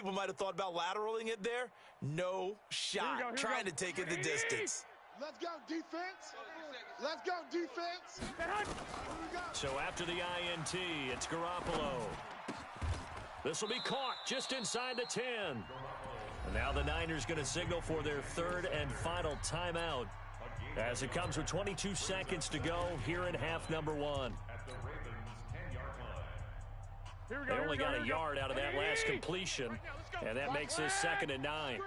People might have thought about lateraling it there. No shot. Trying to take it the distance. Let's go, defense. Let's go, defense. So after the INT, it's Garoppolo. This will be caught just inside the 10. And now the Niners going to signal for their third and final timeout as it comes with 22 seconds to go here in half number 1. They only got a yard out of that last completion, and that makes this 2nd and 9.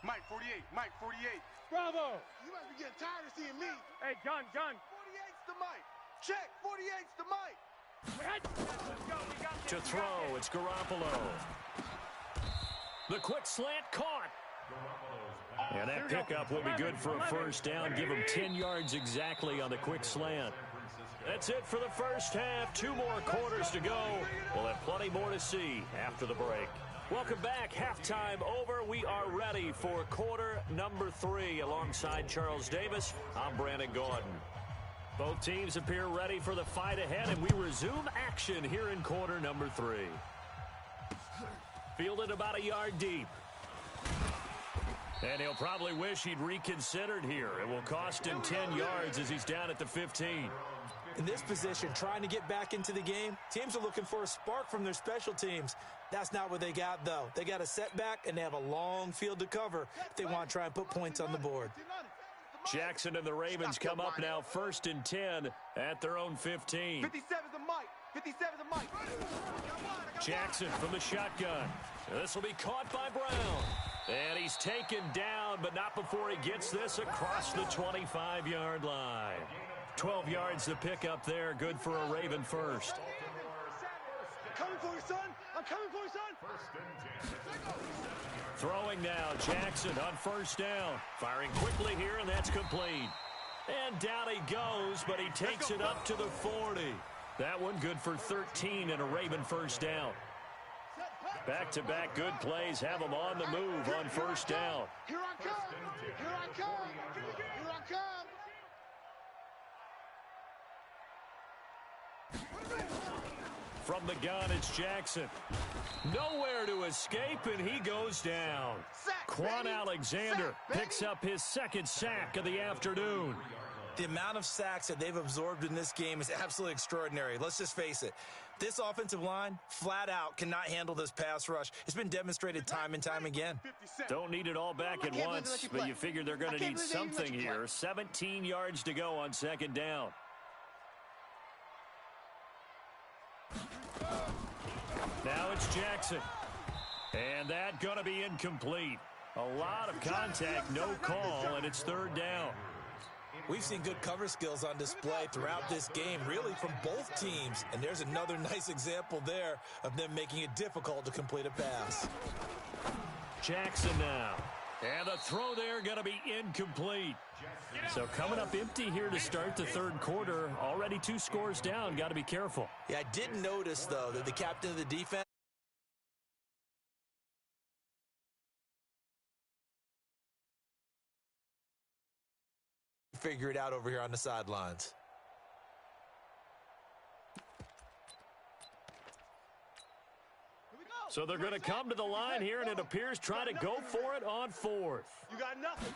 Mike 48, Mike 48. Bravo. You might be getting tired of seeing me. Hey, John. 48's the Mike. Check, 48's the Mike. To throw, it's Garoppolo. The quick slant caught. And that pickup will be good for a first down. Give him 10 yards exactly on the quick slant. That's it for the first half. 2 more quarters to go. We'll have plenty more to see after the break. Welcome back. Halftime over. We are ready for quarter number 3. Alongside Charles Davis, I'm Brandon Gordon. Both teams appear ready for the fight ahead, and we resume action here in quarter number 3. Fielded about a yard deep. And he'll probably wish he'd reconsidered here. It will cost him 10 yards as he's down at the 15. In this position, trying to get back into the game, teams are looking for a spark from their special teams. That's not what they got, though. They got a setback, and they have a long field to cover if they want to try and put points on the board. Jackson and the Ravens come up now 1st and 10 at their own 15. 57's the Mike. 57's the Mike. Jackson from the shotgun. This will be caught by Brown. And he's taken down, but not before he gets this across the 25-yard line. 12 yards to pick up there. Good for a Raven first. Coming for you, son. I'm coming for you, son. Throwing now, Jackson on first down. Firing quickly here, and that's complete. And down he goes, but he takes it up to the 40. That one good for 13 and a Raven first down. Back-to-back good plays have them on the move on first down. Here I come. Here I come. Here I come. From the gun, it's Jackson. Nowhere to escape, and he goes down. Quan Alexander picks up his 2nd sack of the afternoon. The amount of sacks that they've absorbed in this game is absolutely extraordinary. Let's just face it. This offensive line, flat out, cannot handle this pass rush. It's been demonstrated time and time again. Don't need it all back at once, but you figure they're going to need something here. 17 yards to go on 2nd down. Now it's Jackson. And that going to be incomplete. A lot of contact, no call, and it's 3rd down. We've seen good cover skills on display throughout this game, really from both teams. And there's another nice example there of them making it difficult to complete a pass. Jackson now. And the throw there going to be incomplete. So coming up empty here to start the 3rd quarter. Already 2 scores down. Got to be careful. Yeah, I did notice, though, that the captain of the defense figure it out over here on the sidelines. So they're going to come to the line here, and it appears try to go for it on 4th. You got nothing.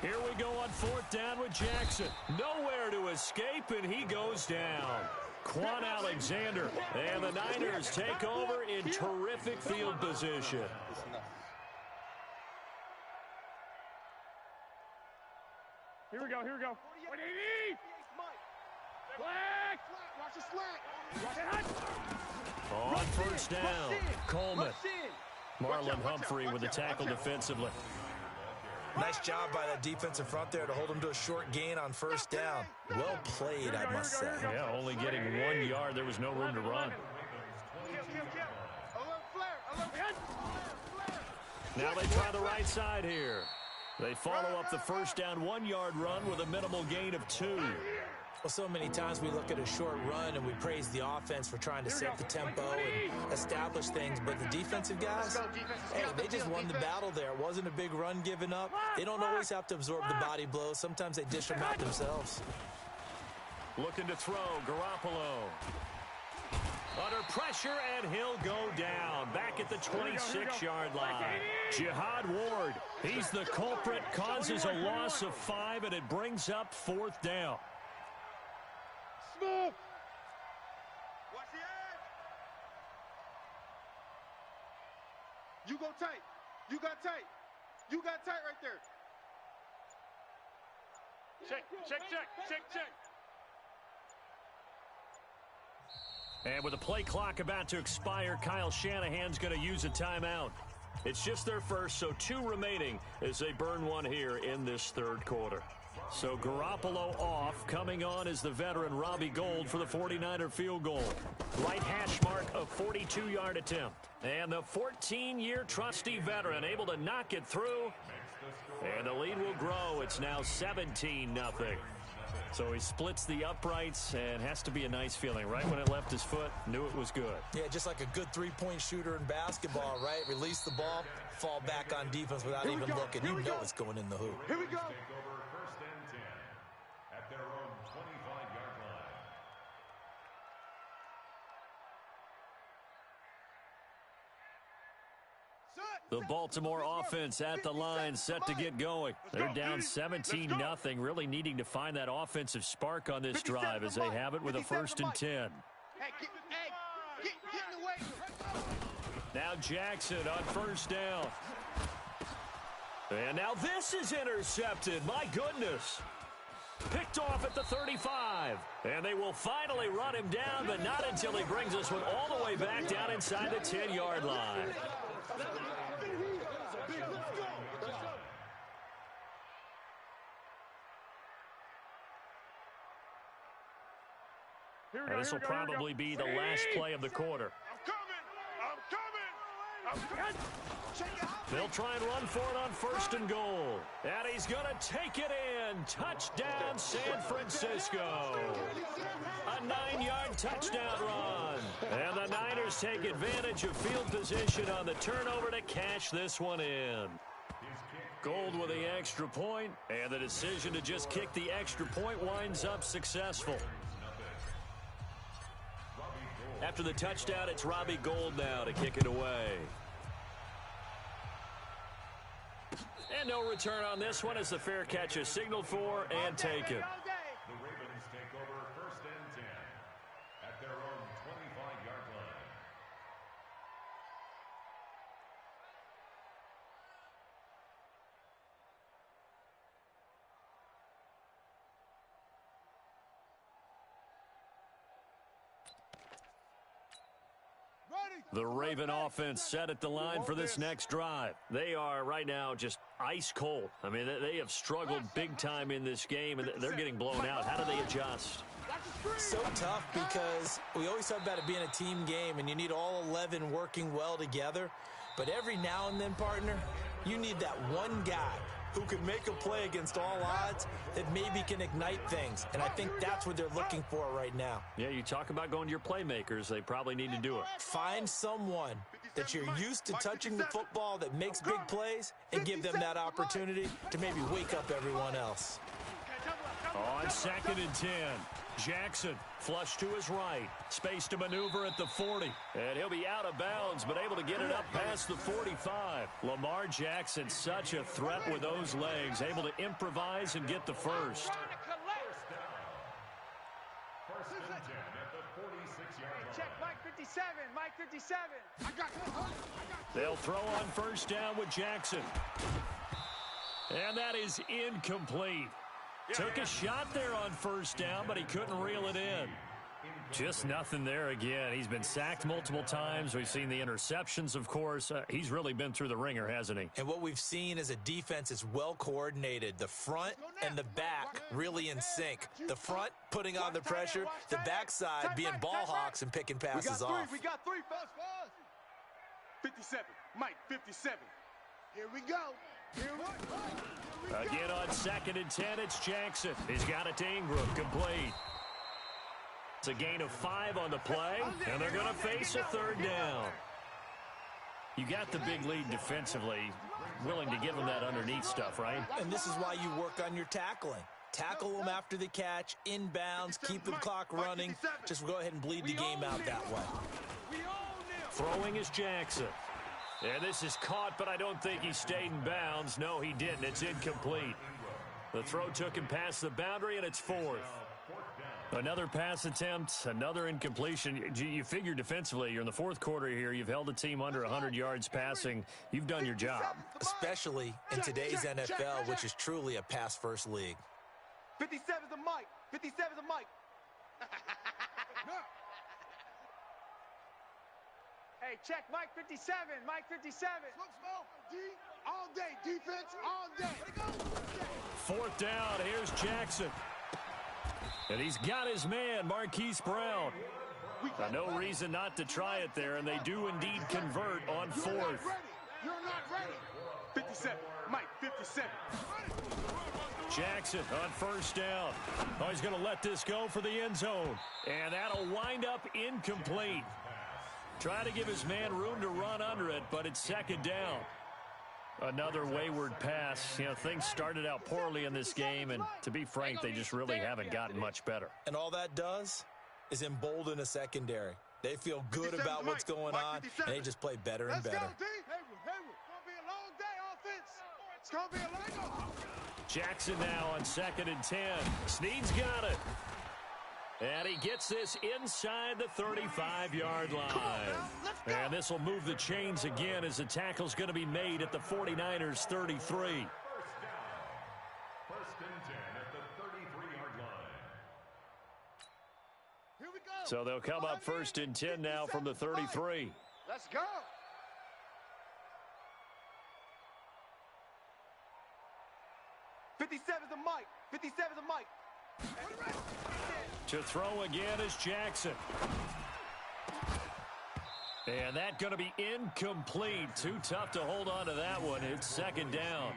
Here we go on 4th down with Jackson. Nowhere to escape, and he goes down. Quan Alexander and the Niners take over in terrific field position. Here we go. What do you need? Flag! Watch the slant! On first down, Coleman. Marlon Humphrey with the tackle defensively. Nice job by that defensive front there to hold him to a short gain on first down. Well played, I must say. Yeah, only getting 1 yard. There was no room to run. Now they try the right side here. They follow up the first down 1 yard run with a minimal gain of 2. Well, so many times we look at a short run and we praise the offense for trying to set the tempo and establish things, but the defensive guys, hey, they just won the battle there. It wasn't a big run given up. They don't always have to absorb the body blows. Sometimes they dish them out themselves. Looking to throw, Garoppolo. Under pressure, and he'll go down. Back at the 26-yard line. Jihad Ward, he's the culprit, causes a loss of 5, and it brings up 4th down. Smooth. Watch the edge. You go tight. You got tight. You got tight right there. Check, check, check, check, check. And with the play clock about to expire, Kyle Shanahan's going to use a timeout. It's just their first, so 2 remaining as they burn one here in this 3rd quarter. So Garoppolo off. Coming on is the veteran Robbie Gould for the 49er field goal. Right hash mark, a 42-yard attempt. And the 14-year trusty veteran able to knock it through. And the lead will grow. It's now 17-0. So he splits the uprights, and has to be a nice feeling. Right when it left his foot, knew it was good. Yeah, just like a good three-point shooter in basketball, right? Release the ball, fall back on defense without even looking. You know it's going in the hoop. Here we go. First and 10 at their own 25-yard line. The Baltimore offense at the line, set to get going. They're down 17-0, really needing to find that offensive spark on this drive as they have it with a 1st and 10. Hey, get in the way. Now Jackson on 1st down. And now this is intercepted. My goodness. Picked off at the 35. And they will finally run him down, but not until he brings us one all the way back down inside the 10-yard line. This will probably be the last play of the quarter. I'm coming. They'll try and run for it on 1st and goal. And he's going to take it in. Touchdown, San Francisco. A 9-yard touchdown run. And the Niners take advantage of field position on the turnover to cash this one in. Gould with the extra point, and the decision to just kick the extra point winds up successful. After the touchdown, it's Robbie Gould now to kick it away. And no return on this one as the fair catch is signaled for and taken. The Ravens take over 1st and 10 at their own 25-yard line. The Raven offense set at the line for this next drive. They are right now just ice cold. I mean, they have struggled big time in this game, and they're getting blown out. How do they adjust? So tough because we always talk about it being a team game, and you need all 11 working well together. But every now and then, partner, you need that one guy who can make a play against all odds that maybe can ignite things. And I think that's what they're looking for right now. Yeah, you talk about going to your playmakers. They probably need to do it. Find someone that you're used to touching the football that makes big plays and give them that opportunity to maybe wake up everyone else. On 2nd and 10, Jackson flush to his right. Space to maneuver at the 40. And he'll be out of bounds, but able to get it up past the 45. Lamar Jackson, such a threat with those legs. Able to improvise and get the first. First and 10 at the 46-yard line. Check Mike 57. Mike 57. I got you. They'll throw on 1st down with Jackson. And that is incomplete. Took a shot there on 1st down, but he couldn't reel it in. Just nothing there again. He's been sacked multiple times. We've seen the interceptions, of course. He's really been through the ringer, hasn't he? And what we've seen is a defense is well coordinated. The front and the back really in sync. The front putting on the pressure, the backside being ball hawks and picking passes off. We got three. 57. Mike 57. Here we go. Again on 2nd and 10, it's Jackson. He's got it to Ingram, complete. It's a gain of 5 on the play, and they're going to face a 3rd down. You got the big lead defensively, willing to give them that underneath stuff, right? And this is why you work on your tackling. Tackle them after the catch, inbounds, keep the clock running. Just go ahead and bleed the game out that way. Throwing is Jackson. And this is caught, but I don't think he stayed in bounds. No, he didn't. It's incomplete. The throw took him past the boundary, and it's fourth. Another pass attempt, another incompletion. You figure defensively, you're in the fourth quarter here. You've held a team under 100 yards passing. You've done your job. Especially in today's NFL, which is truly a pass-first league. 57's the mic. 57's the mic. Hey, check Mike 57. Mike 57. Smoke. D all day. Defense all day. Fourth down. Here's Jackson. And he's got his man, Marquise Brown. No reason not to try it there, and they do indeed convert on fourth. You're not ready. 57. Mike 57. Jackson on first down. Oh, he's going to let this go for the end zone. And that'll wind up incomplete. Try to give his man room to run under it, but it's second down. Another wayward pass. You know, things started out poorly in this game, and to be frank, they just really haven't gotten much better. And all that does is embolden a secondary. They feel good about what's going on, and they just play better and better. It's going to be a long day. Jackson now on 2nd and 10. Snead's got it. And he gets this inside the 35-yard line. And this will move the chains again as the tackle's going to be made at the 49ers' 33. First and 10 at the 33-yard line. Here we go. So they'll come up 1st and 10 now from the 33. Let's go. '57's the mic. 57's the mic. To throw again is Jackson. And that's going to be incomplete. Too tough to hold on to that one. It's second down.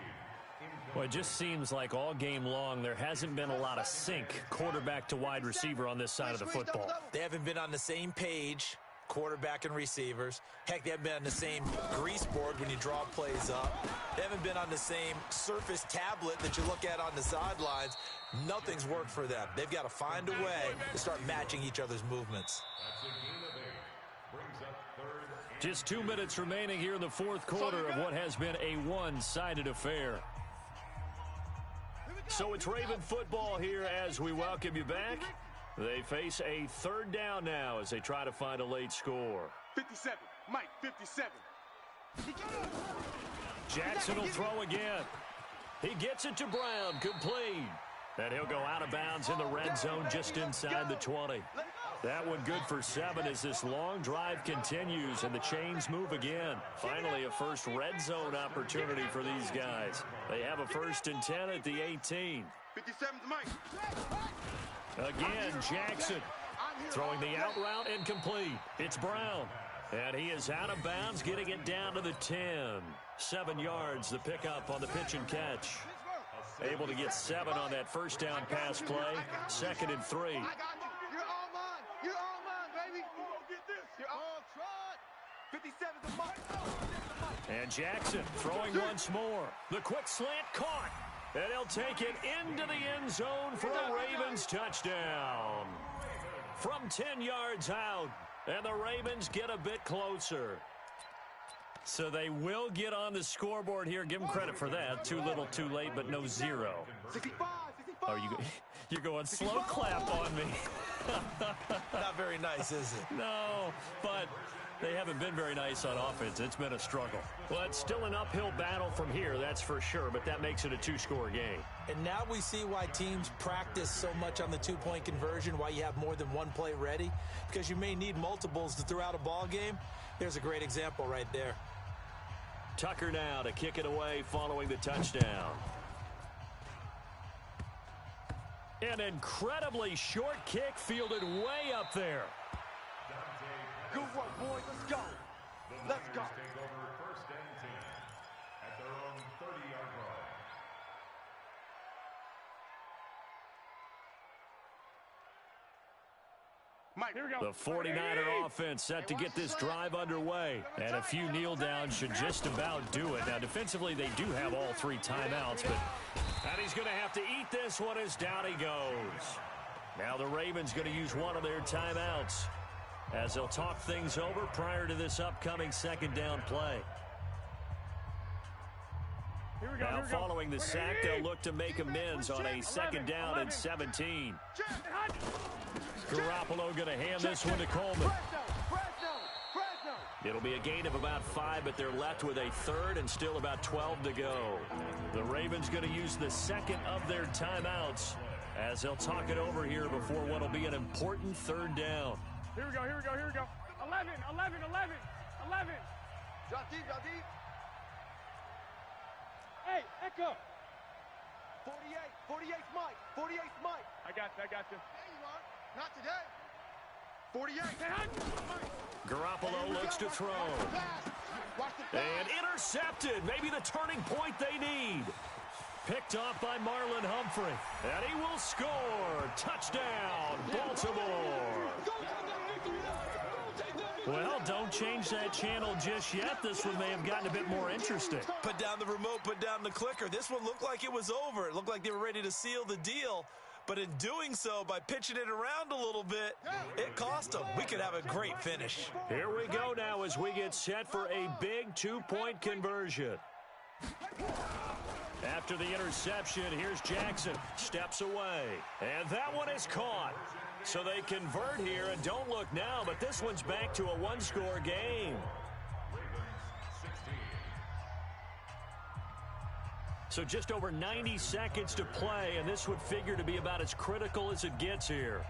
Well, it just seems like all game long there hasn't been a lot of sync quarterback to wide receiver on this side of the football. They haven't been on the same page, quarterback and receivers. Heck, they haven't been on the same grease board when you draw plays up. They haven't been on the same surface tablet that you look at on the sidelines. Nothing's worked for them. They've got to find a way to start matching each other's movements. Just 2 minutes remaining here in the fourth quarter of what has been a one-sided affair. So it's Raven football here as we welcome you back. They face a third down now as they try to find a late score. 57. Mike 57. Jackson will throw again. He gets it to Brown, complete. And he'll go out of bounds in the red zone just inside the 20. That one good for 7 as this long drive continues and the chains move again. Finally, a first red zone opportunity for these guys. They have a 1st and 10 at the 18. 57's Mike. Again, Jackson throwing the out route incomplete. It's Brown. And he is out of bounds, getting it down to the 10. 7 yards, the pickup on the pitch and catch. Able to get 7 on that first down pass play. 2nd and 3. You're all mine. You're all mine, baby. Get this. You're all tried. 57's the Mike. And Jackson throwing once more. The quick slant caught. And he'll take it into the end zone for a Ravens touchdown. From 10 yards out. And the Ravens get a bit closer. So they will get on the scoreboard here. Give them credit for that. Too little, too late, but no 0. 65. Oh, you're going slow clap on me. Not very nice, is it? No, but they haven't been very nice on offense. It's been a struggle. Well, it's still an uphill battle from here, that's for sure, but that makes it a 2-score game. And now we see why teams practice so much on the 2-point conversion, why you have more than one play ready, because you may need multiples to throw out a ball game. There's a great example right there. Tucker now to kick it away following the touchdown. An incredibly short kick fielded way up there. Good work, boys. Let's go. Let's go. Take over 1st and 10 at their own 30-yard line. Mike, here we go. The 49er offense set to get this drive underway. And a few kneel downs should just about do it. Now, defensively, they do have all 3 timeouts, and he's going to have to eat this one as down he goes. Now the Ravens going to use one of their timeouts as they'll talk things over prior to this upcoming second down play. Now following the sack, they'll look to make amends on a second down and 17. Garoppolo going to hand this one to Coleman. It'll be a gain of about 5, but they're left with a third and still about 12 to go. The Ravens going to use the second of their timeouts as they'll talk it over here before what will be an important third down. Here we go. 11. Drop deep. Hey, Echo. 48's Mike. 48's Mike. I got you. There you are. Not today. 48. Garoppolo looks to throw. Watch the pass. And intercepted. Maybe the turning point they need. Picked off by Marlon Humphrey. And he will score. Touchdown, Baltimore. Well, don't change that channel just yet. This one may have gotten a bit more interesting. Put down the remote, put down the clicker. This one looked like it was over. It looked like they were ready to seal the deal. But in doing so, by pitching it around a little bit, it cost them. We could have a great finish. Here we go now as we get set for a big 2-point conversion. After the interception, here's Jackson. Steps away. And that one is caught. So they convert here, and don't look now, but this one's back to a 1-score game. So just over 90 seconds to play, and this would figure to be about as critical as it gets here.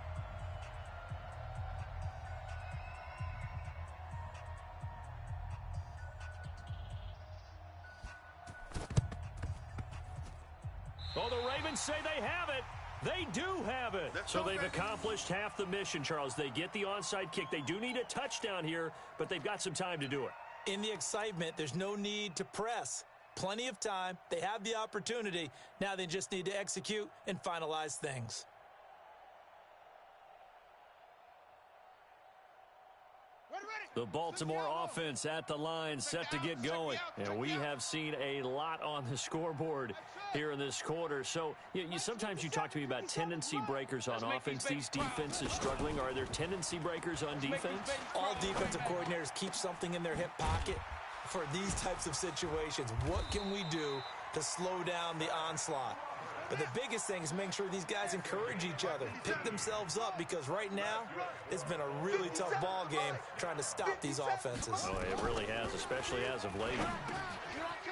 Oh, the Ravens say they have it. They do have it. So they've accomplished half the mission, Charles. They get the onside kick. They do need a touchdown here, but they've got some time to do it. In the excitement, there's no need to press. Plenty of time. They have the opportunity. Now they just need to execute and finalize things. The Baltimore offense at the line, set to get going. And we have seen a lot on the scoreboard here in this quarter. So sometimes you talk to me about tendency breakers on offense. These defenses struggling. Are there tendency breakers on defense? All defensive coordinators keep something in their hip pocket for these types of situations. What can we do to slow down the onslaught? But the biggest thing is making sure these guys encourage each other, pick themselves up, because right now it's been a really tough ball game trying to stop these offenses. Oh, it really has, especially as of late.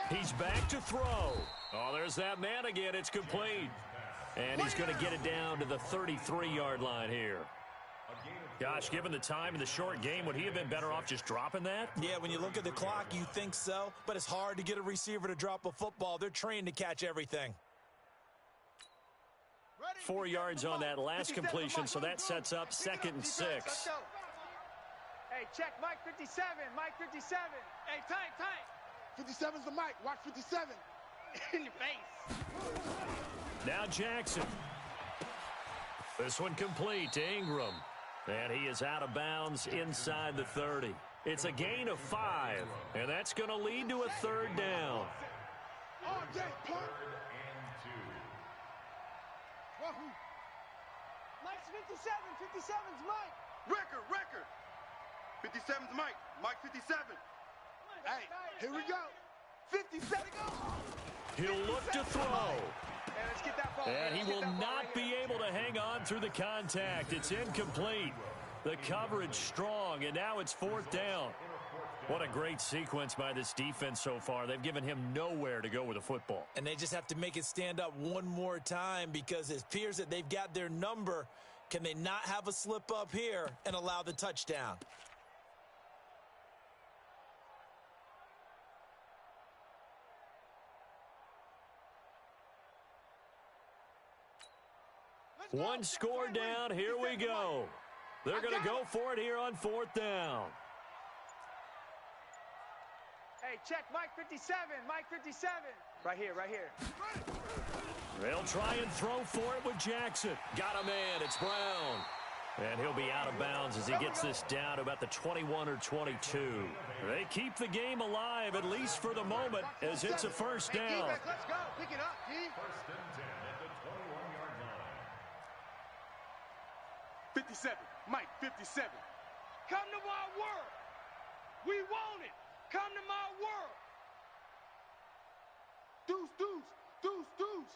He's back to throw. Oh, there's that man again. It's complete. And he's going to get it down to the 33-yard line here. Gosh, given the time in the short game, would he have been better off just dropping that? Yeah, when you look at the clock, you think so. But it's hard to get a receiver to drop a football. They're trained to catch everything. 4 yards on that last completion, so that sets up 2nd and 6. Hey, check Mike 57. Mike 57. Hey, tight. 57's the mic. Watch 57. In your face. Now Jackson. This one complete to Ingram. And he is out of bounds inside the 30. It's a gain of 5, and that's going to lead to a 3rd down. Mike's 57. 57's Mike. Record. 57's Mike. Mike 57. Hey, here we go. 57. He'll look to throw. Hey, let's get that ball. And he will not be able to hang on through the contact. It's incomplete. The coverage strong, and now it's 4th down. What a great sequence by this defense so far. They've given him nowhere to go with the football. And they just have to make it stand up one more time, because it appears that they've got their number. Can they not have a slip up here and allow the touchdown? One score down. Here we go. They're going to go for it here on 4th down. Hey, check Mike 57. Mike 57. Right here. They'll try and throw for it with Jackson. Got a man. It's Brown. And he'll be out of bounds as he gets this down to about the 21 or 22. They keep the game alive, at least for the moment, as it's a first down. Let's go. Pick it up, G. First and 10 at the 21-yard line. 57. Mike, 57. Come to my world. We want it. Come to my world. Deuce, deuce, deuce, deuce.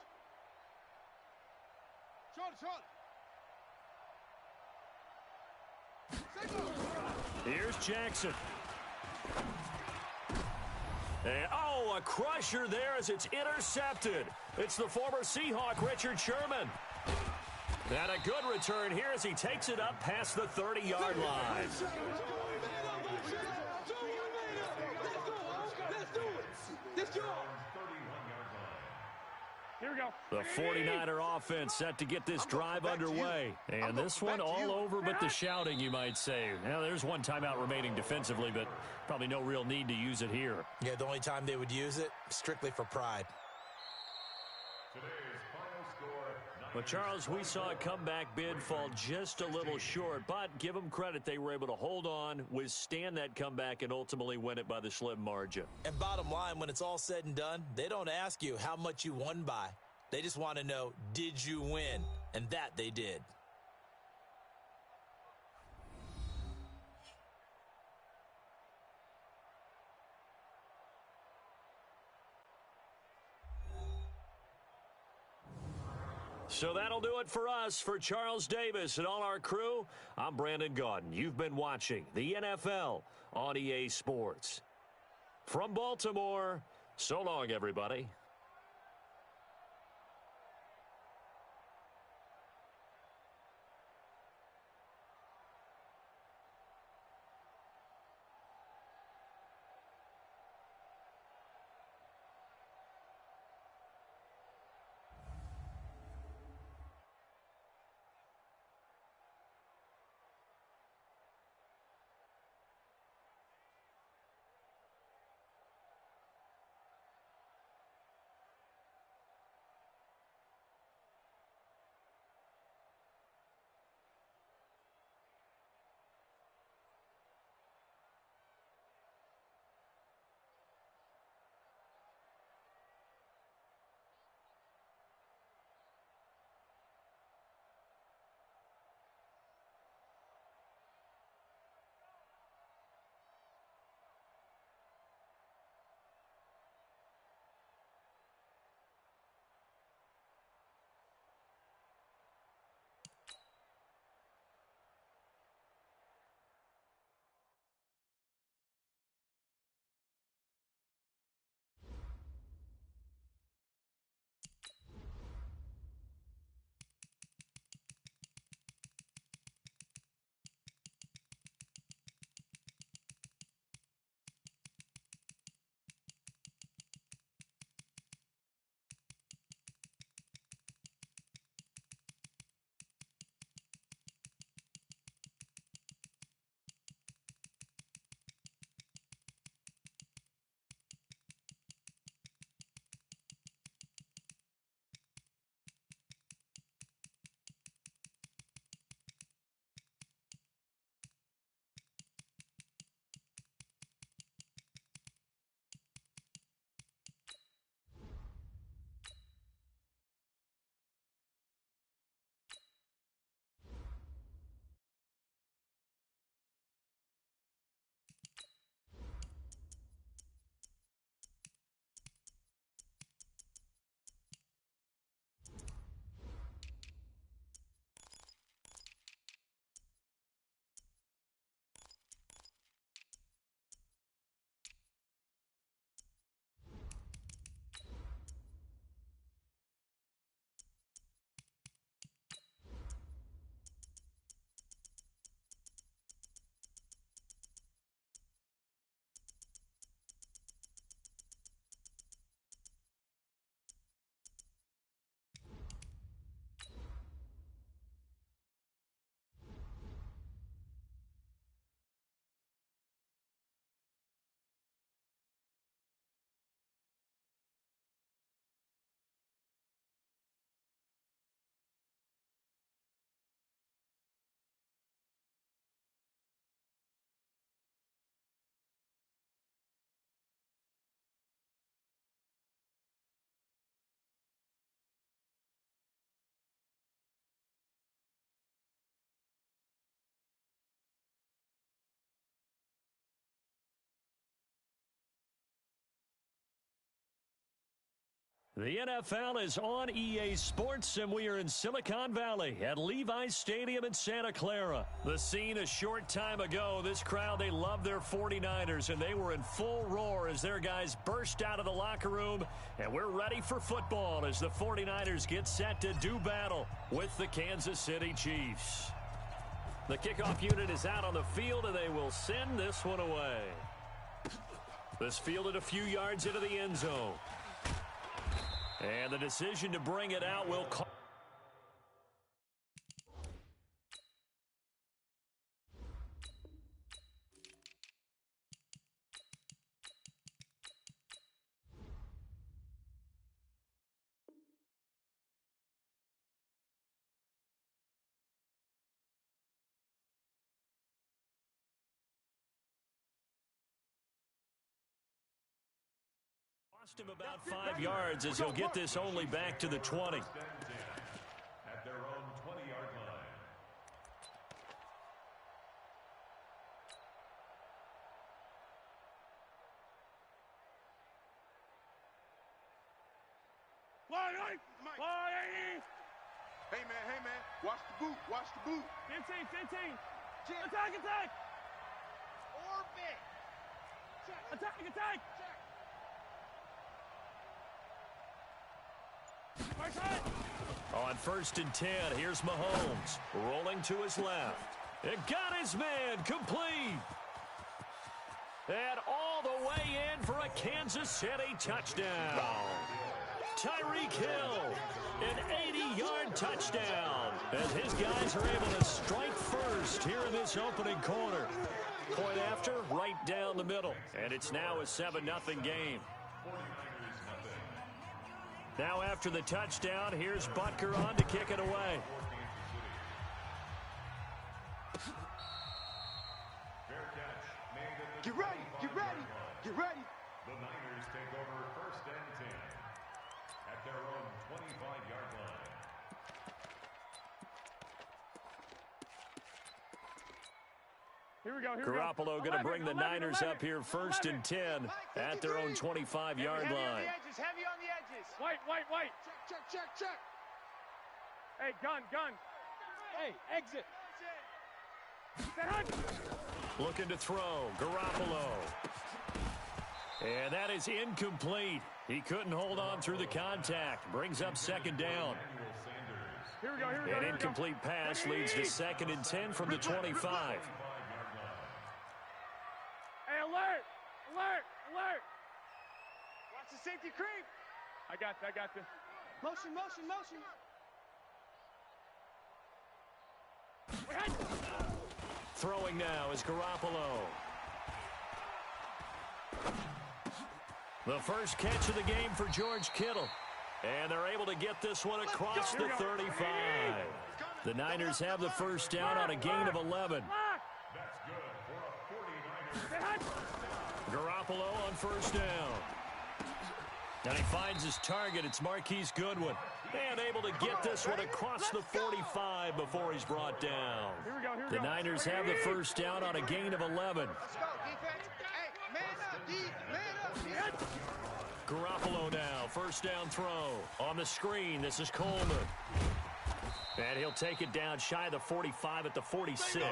Charlie. Here's Jackson. And, oh, a crusher there as it's intercepted. It's the former Seahawk, Richard Sherman. And a good return here as he takes it up past the 30-yard line. Here we go. The 49er offense set to get this drive underway. And this one all over but the shouting, you might say. Now, there's one timeout remaining defensively, but probably no real need to use it here. Yeah, the only time they would use it, strictly for pride. Today's final score. But, Charles, we saw a comeback bid fall just a little short, but give them credit. They were able to hold on, withstand that comeback, and ultimately win it by the slim margin. And bottom line, when it's all said and done, they don't ask you how much you won by. They just want to know, did you win? And that they did. So that'll do it for us. For Charles Davis and all our crew, I'm Brandon Gaudin. You've been watching the NFL on EA Sports. From Baltimore, so long, everybody. The NFL is on EA Sports, and we are in Silicon Valley at Levi's Stadium in Santa Clara. The scene a short time ago, this crowd, they love their 49ers, and they were in full roar as their guys burst out of the locker room, and we're ready for football as the 49ers get set to do battle with the Kansas City Chiefs. The kickoff unit is out on the field, and they will send this one away. This fielded a few yards into the end zone. And the decision to bring it out will call. Lost him about 5 yards as he'll get this only back to the 20. At their own 20-yard line. Hey man, watch the boot. 15. Attack. Orbit. Attack. On 1st and 10, here's Mahomes rolling to his left. It got his man complete. And all the way in for a Kansas City touchdown. Tyreek Hill, an 80-yard touchdown. As his guys are able to strike first here in this opening quarter. Point after, right down the middle. And it's now a 7-0 game. Now after the touchdown, here's Butker on to kick it away. Get ready. The Niners take over 1st and 10 at their own 25-yard line. Here we go. Garoppolo going to bring the Niners up here 1st and 10 at their own 25-yard line. Heavy on the edges. Wait. Check. Hey, gun. Hey, exit. Looking to throw, Garoppolo. And that is incomplete. He couldn't hold on through the contact. Brings up 2nd down. Here we go. An incomplete pass leads to 2nd and 10 from the 25. Hey, alert. Watch the safety creep. I got this. Motion. Throwing now is Garoppolo. The first catch of the game for George Kittle. And they're able to get this one across the 35. The Niners have the first down on a gain of 11. That's good for a 49ers. Garoppolo on 1st down. And he finds his target. It's Marquise Goodwin. And able to get this one across the 45 before he's brought down. The Niners have the first down on a gain of 11. Let's go, defense. Hey, man up. Garoppolo now, 1st down throw. On the screen, this is Coleman. And he'll take it down shy of the 45 at the 46.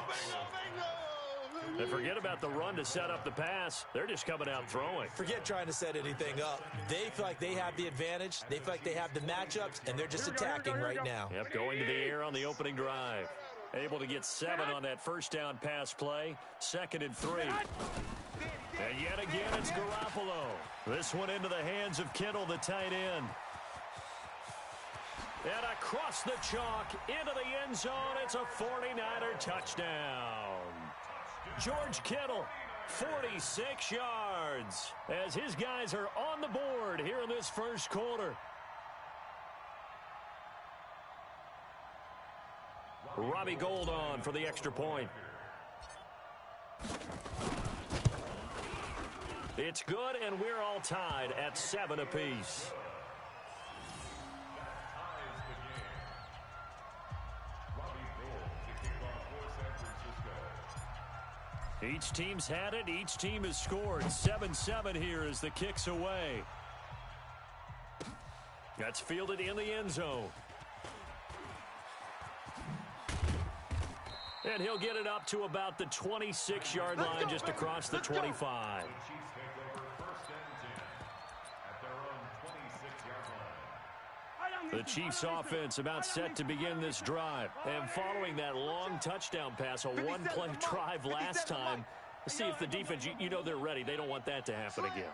And forget about the run to set up the pass. They're just coming out throwing. Forget trying to set anything up. They feel like they have the advantage. They feel like they have the matchups, and they're just attacking right now. Yep, going to the air on the opening drive. Able to get 7 on that 1st down pass play. 2nd and 3. And yet again, it's Garoppolo. This one into the hands of Kittle, the tight end. And across the chalk, into the end zone, it's a 49er touchdown. George Kittle, 46 yards, as his guys are on the board here in this first quarter. Robbie Gould on for the extra point. It's good, and we're all tied at 7 apiece. Each team's had it. Each team has scored. 7-7 here as the kick's away. That's fielded in the end zone. And he'll get it up to about the 26-yard line, just across the 25. The Chiefs offense about set to begin this drive. And following that long touchdown pass, a one-play drive last time, let's see if the defense, you know they're ready. They don't want that to happen again.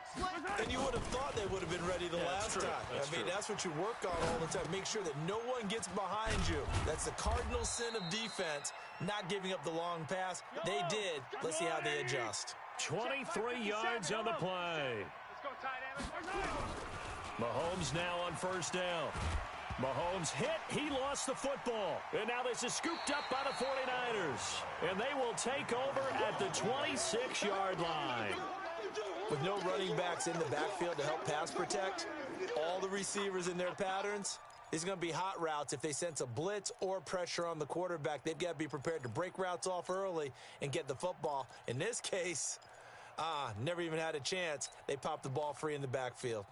And you would have thought they would have been ready the last time. I mean, that's what you work on all the time. Make sure that no one gets behind you. That's the cardinal sin of defense, not giving up the long pass. They did. Let's see how they adjust. 23 yards on the play. Mahomes now on first down. Mahomes hit. He lost the football. And now this is scooped up by the 49ers. And they will take over at the 26-yard line. With no running backs in the backfield to help pass protect, all the receivers in their patterns, it's going to be hot routes. If they sense a blitz or pressure on the quarterback, they've got to be prepared to break routes off early and get the football. In this case, never even had a chance. They popped the ball free in the backfield.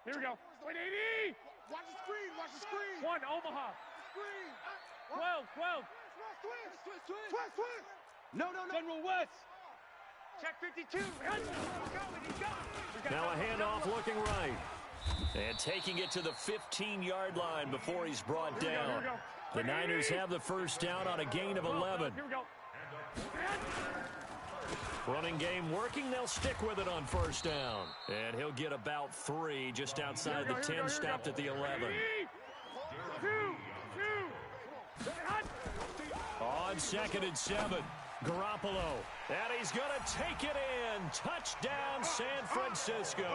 Here we go. 180. Watch the screen. Watch the screen. One, Omaha. Screen. 12. Twist. No. General West. Check 52. He's going. Now a handoff looking right. And taking it to the 15-yard line before he's brought down. The Niners have the first down on a gain of 11. Here we go. Running game working. They'll stick with it on first down. And he'll get about 3 just outside the 10, stopped at the 11. 2. On 2nd and 7, Garoppolo. And he's going to take it in. Touchdown, San Francisco.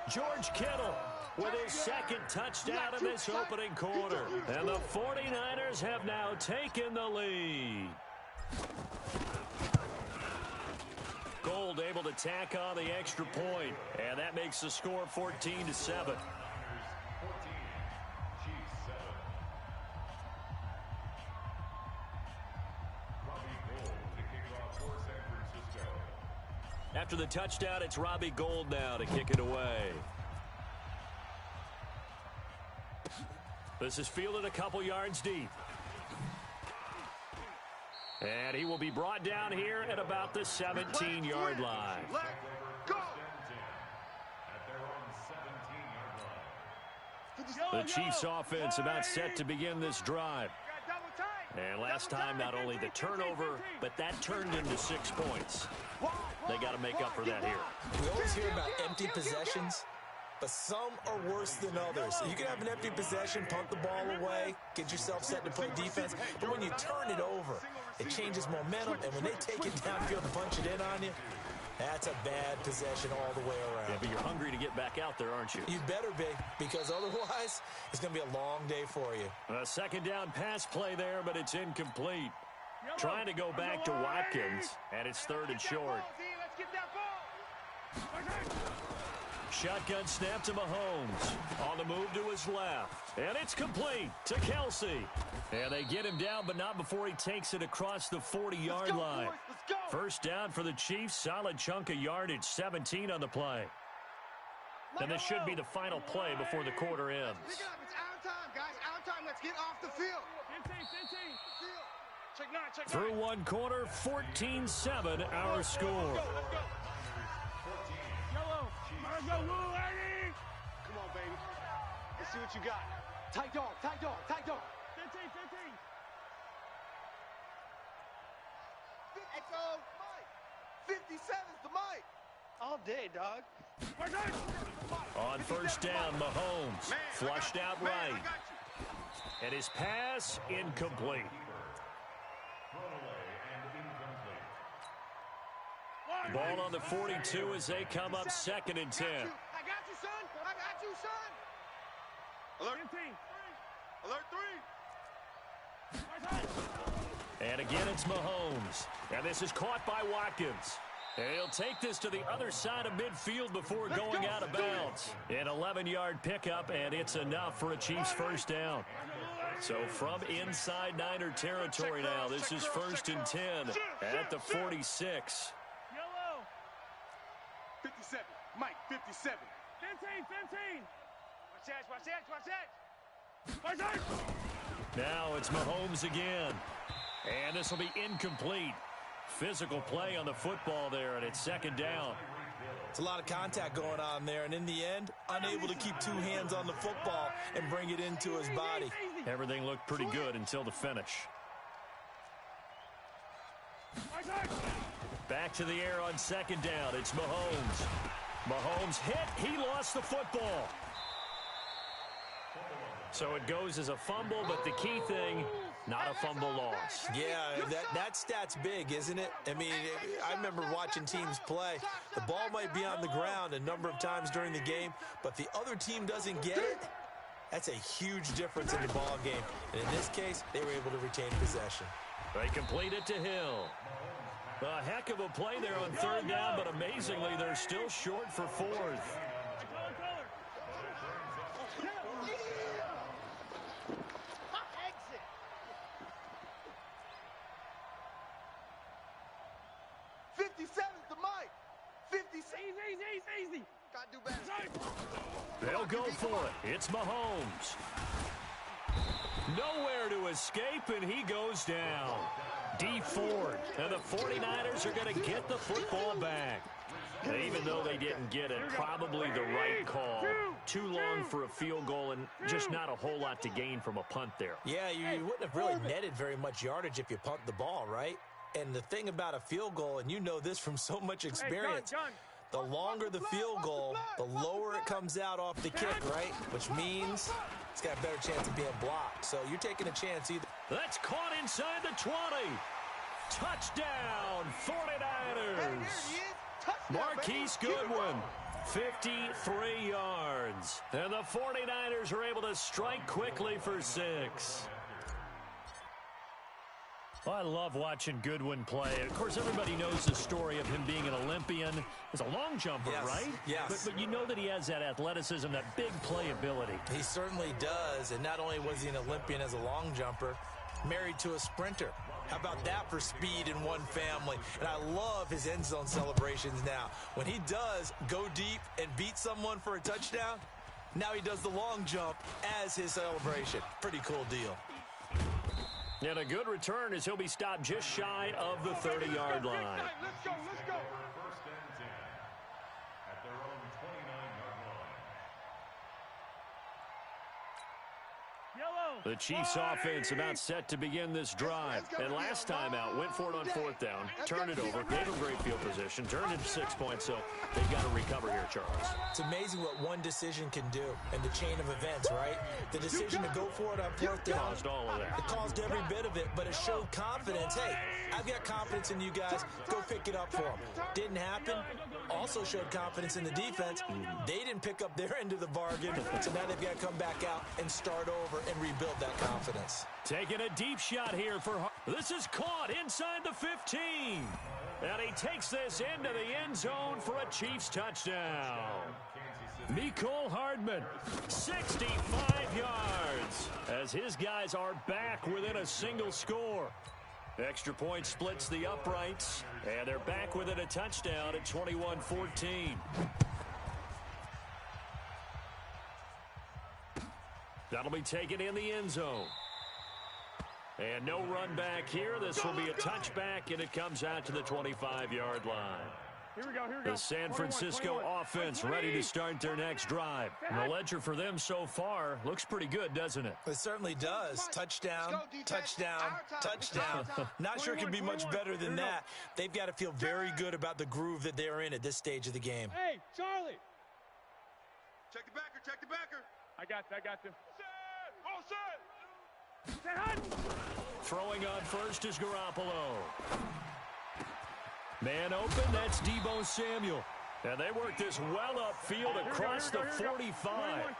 George Kittle with his second touchdown in this opening quarter. And the 49ers have now taken the lead. Gold able to tack on the extra point, and that makes the score 14-7. After the touchdown, it's Robbie Gould now to kick it away. This is fielded a couple yards deep. And he will be brought down here at about the 17-yard line. Go. The Chiefs offense about set to begin this drive. And last time, not only the turnover, but that turned into 6 points. They got to make up for that here. We always hear about empty possessions, but some are worse than others. You can have an empty possession, punt the ball away, get yourself set to play defense, but when you turn it over, it changes momentum, and when they take it downfield and punch it in on you, that's a bad possession all the way around. Yeah, but you're hungry to get back out there, aren't you? You better be, because otherwise, it's going to be a long day for you. A second down pass play there, but it's incomplete. Trying to go back to Watkins, and it's 3rd and short. Shotgun snap to Mahomes. On the move to his left. And it's complete to Kelsey. And they get him down, but not before he takes it across the 40-yard line. First down for the Chiefs. Solid chunk of yardage. 17 on the play. And this should be the final play before the quarter ends. Pick it up. It's out of time, guys. Out of time. Let's get off the field. 15. Check 9. Through one quarter, 14-7 our score. Let's go. Yellow. Let's go, Lou, Eddie. Come on, baby. Let's see what you got. Tight dog. 15. 57's the mic. All day, dog. On first down, Mahomes flushed out right. And his pass incomplete. Ball on the 42 as they come up 2nd and 10. I got you, son. Alert 3. And again, it's Mahomes. And this is caught by Watkins. And he'll take this to the other side of midfield before going out of bounds. An 11-yard pickup, and it's enough for a Chiefs first down. So from inside Niner territory now, this is 1st and 10 at the 46. 57. Mike, 57. 15. Now it's Mahomes again. And this will be incomplete. Physical play on the football there, and it's second down. It's a lot of contact going on there, and in the end, unable to keep two hands on the football and bring it into his body. Everything looked pretty good until the finish. Back to the air on second down. It's Mahomes. Mahomes hit. He lost the football. So it goes as a fumble, but the key thing, not a fumble loss. Yeah, that stat's big, isn't it? I mean, I remember watching teams play. The ball might be on the ground a number of times during the game, but the other team doesn't get it. That's a huge difference in the ball game. And in this case, they were able to retain possession. They complete it to Hill. A heck of a play there on third down, but amazingly, they're still short for fourth. Easy. Gotta do better. They'll go for it. It's Mahomes. Nowhere to escape, and he goes down. D Ford. And the 49ers are going to get the football back. And even though they didn't get it, probably the right call. Too long for a field goal and just not a whole lot to gain from a punt there. Yeah, you wouldn't have really netted very much yardage if you pumped the ball, right? And the thing about a field goal, and you know this from so much experience, the longer the field goal, the lower it comes out off the kick, right? Which means it's got a better chance of being blocked. So you're taking a chance either. That's caught inside the 20. Touchdown, 49ers. Marquise Goodwin, 53 yards. And the 49ers are able to strike quickly for 6. Well, I love watching Goodwin play. Of course, everybody knows the story of him being an Olympian. He's a long jumper, yes, right? Yes. But you know that he has that athleticism, that big playability. He certainly does. And not only was he an Olympian as a long jumper, married to a sprinter. How about that for speed in one family? And I love his end zone celebrations now. When he does go deep and beat someone for a touchdown, now he does the long jump as his celebration. Pretty cool deal. And a good return as he'll be stopped just shy of the 30-yard line. Let's go. First and 10 at their own 29-yard line. The Chiefs offense about set to begin this drive. And last time out, went for it on fourth down, turned it over, gave them great field position, turned it to 6 points, so they've got to recover here, Charles. It's amazing what one decision can do in the chain of events, right? The decision to go for it on fourth down. Caused all of that. It caused every bit of it, but it showed confidence. Hey, I've got confidence in you guys. Go pick it up for them. Didn't happen. Also showed confidence in the defense. They didn't pick up their end of the bargain, so now they've got to come back out and start over and rebuild that confidence. Taking a deep shot here for... This is caught inside the 15. And he takes this into the end zone for a Chiefs touchdown. Mecole Hardman, 65 yards, as his guys are back within a single score. Extra point splits the uprights, and they're back within a touchdown at 21-14. That'll be taken in the end zone. And no run back here. This will be a touchback, and it comes out to the 25-yard line. Here we go. The San Francisco offense ready to start their next drive. And the ledger for them so far looks pretty good, doesn't it? It certainly does. Touchdown, touchdown, touchdown. Not sure it can be much better than that. They've got to feel very good about the groove that they're in at this stage of the game. Hey, Charlie. Check the backer. I got you. Throwing on first is Garoppolo. Man open, that's Deebo Samuel. And they work this well upfield across the 45.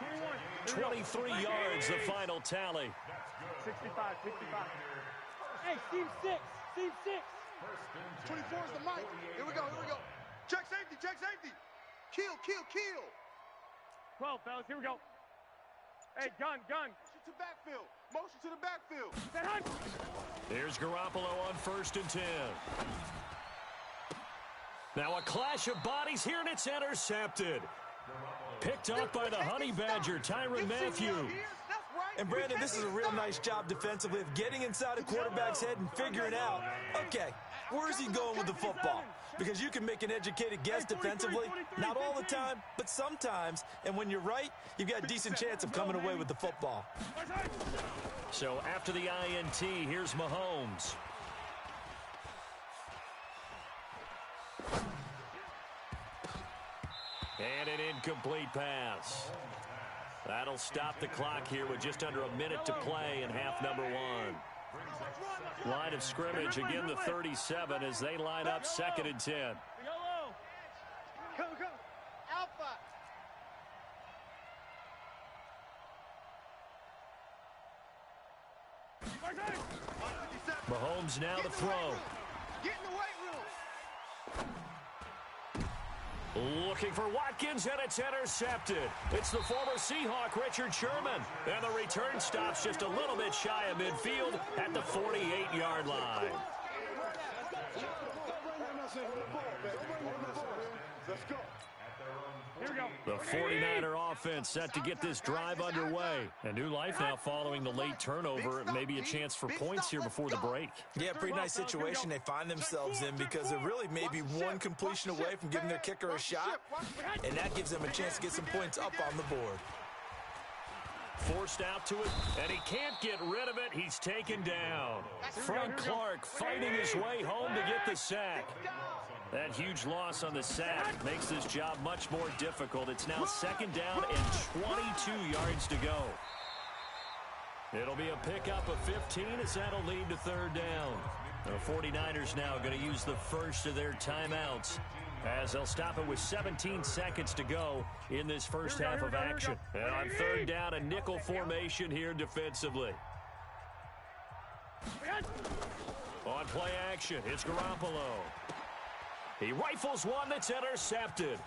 23 yards, the final tally. 65. Hey, team 6. 24 is the mic. Here we go. Check safety. Kill. 12, fellas, here we go. Hey, gun. Motion to the backfield. Here's Garoppolo on 1st and 10. Now a clash of bodies here, and it's intercepted. Picked off by the Honey Badger, Tyrann Mathieu. And, Brandon, this is a real nice job defensively of getting inside a quarterback's head and figuring out, okay, where's he going with the football? Because you can make an educated guess defensively, not all the time, but sometimes. And when you're right, you've got a decent chance of coming away with the football. So after the INT, here's Mahomes. And an incomplete pass. That'll stop the clock here with just under a minute to play in half number one. Line of scrimmage, again the 37 as they line up 2nd and 10. Go. Alpha. Mahomes now to throw. Get in the weight room. Looking for Watkins, and it's intercepted. It's the former Seahawk, Richard Sherman. And the return stops just a little bit shy of midfield at the 48-yard line. Let's go. Here we go. The 49er offense set to get this drive underway. A new life now following the late turnover. Maybe a chance for points here before the break. Yeah, pretty nice situation they find themselves in because they're really maybe one completion away from giving their kicker a shot, and that gives them a chance to get some points up on the board. Forced out to it, and he can't get rid of it. He's taken down. Frank Clark fighting his way home to get the sack. That huge loss on the sack makes this job much more difficult. It's now 2nd down and 22 yards to go. It'll be a pickup of 15 as that'll lead to 3rd down. The 49ers now going to use the first of their timeouts as they'll stop it with 17 seconds to go in this first half of action. And on 3rd down, a nickel formation here defensively. On play action, it's Garoppolo. He rifles one that's intercepted.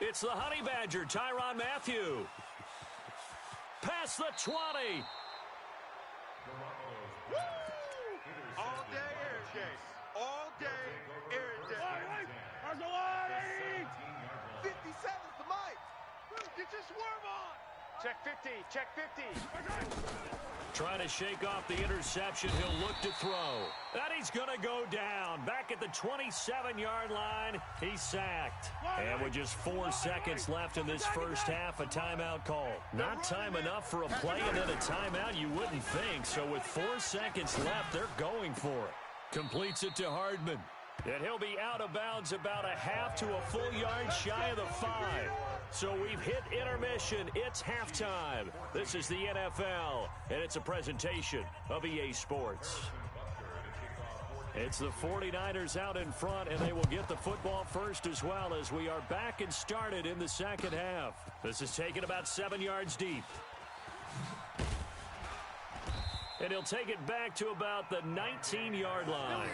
It's the Honey Badger, Tyrann Mathieu. Past the 20. All day, every day. All day, every day. 57's the mic. Get your swerve on. Check 50. Check 50. Trying to shake off the interception. He'll look to throw. And he's going to go down. Back at the 27-yard line, he's sacked. And with just 4 seconds left in this first half, a timeout call. Not time enough for a play and then a timeout, you wouldn't think. So with 4 seconds left, they're going for it. Completes it to Hardman. And he'll be out of bounds about a half to a full yard shy of the 5. So we've hit intermission. It's halftime. This is the NFL, and it's a presentation of EA Sports. It's the 49ers out in front, and they will get the football first as well as we are back and started in the second half. This is taken about 7 yards deep. And he'll take it back to about the 19-yard line.